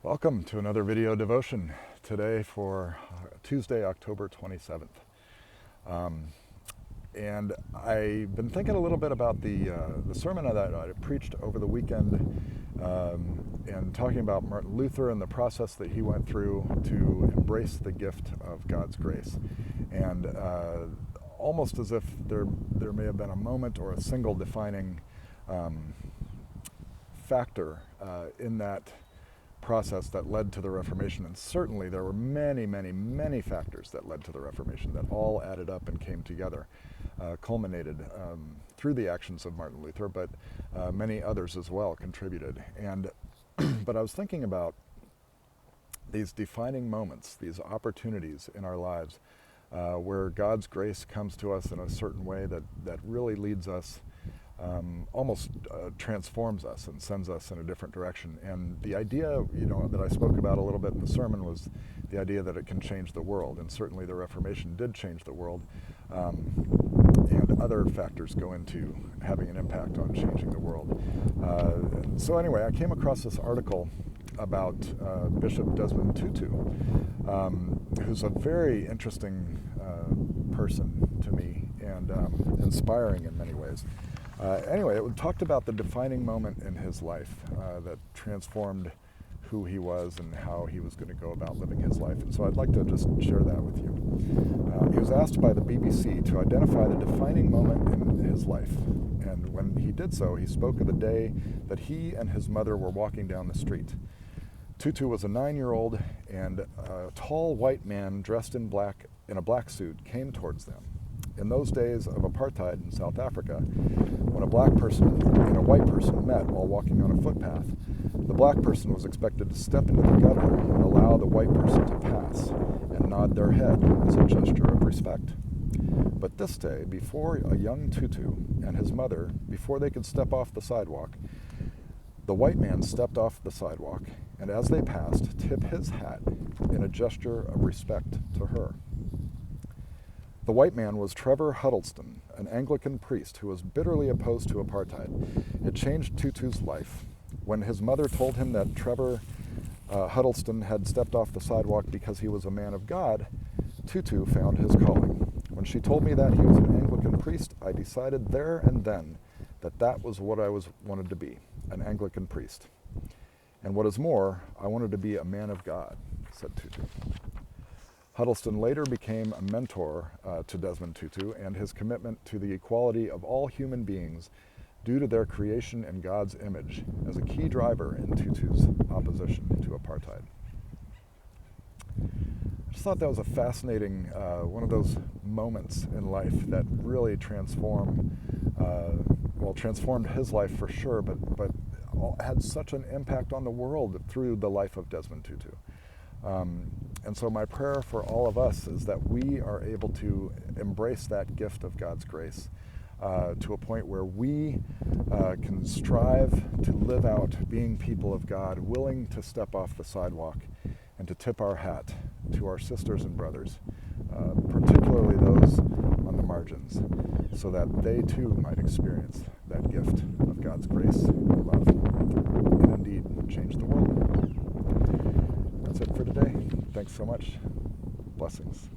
Welcome to another video devotion today for Tuesday, October 27th. And I've been thinking a little bit about the sermon that I preached over the weekend and talking about Martin Luther and the process that he went through to embrace the gift of God's grace. And almost as if there may have been a moment or a single defining factor in that process that led to the Reformation. And certainly there were many, many, many factors that led to the Reformation that all added up and came together, culminated through the actions of Martin Luther, but many others as well contributed. And but I was thinking about these defining moments, these opportunities in our lives where God's grace comes to us in a certain way that really leads us, almost transforms us and sends us in a different direction. And the idea, that I spoke about a little bit in the sermon was the idea that it can change the world. And certainly the Reformation did change the world. And other factors go into having an impact on changing the world. So anyway, I came across this article about Bishop Desmond Tutu, who's a very interesting person to me and inspiring in many ways. Anyway, it talked about the defining moment in his life that transformed who he was and how he was going to go about living his life. And so I'd like to just share that with you. He was asked by the BBC to identify the defining moment in his life. And when he did so, he spoke of the day that he and his mother were walking down the street. Tutu was a 9-year-old, and a tall white man dressed in a black suit came towards them. In those days of apartheid in South Africa, when a black person and a white person met while walking on a footpath, the black person was expected to step into the gutter and allow the white person to pass and nod their head as a gesture of respect. But this day, before a young Tutu and his mother, before they could step off the sidewalk, the white man stepped off the sidewalk and as they passed, tipped his hat in a gesture of respect to her. The white man was Trevor Huddleston, an Anglican priest who was bitterly opposed to apartheid. It changed Tutu's life. When his mother told him that Trevor Huddleston had stepped off the sidewalk because he was a man of God, Tutu found his calling. When she told me that he was an Anglican priest, I decided there and then that was what I wanted to be, an Anglican priest. And what is more, I wanted to be a man of God, said Tutu. Huddleston later became a mentor to Desmond Tutu and his commitment to the equality of all human beings due to their creation in God's image as a key driver in Tutu's opposition to apartheid. I just thought that was a fascinating, one of those moments in life that really transformed his life for sure, but had such an impact on the world through the life of Desmond Tutu. And so my prayer for all of us is that we are able to embrace that gift of God's grace to a point where we can strive to live out being people of God, willing to step off the sidewalk and to tip our hat to our sisters and brothers, particularly those on the margins, so that they too might experience that gift of God's grace and love, and indeed change the world. That's it for today. Thanks so much. Blessings.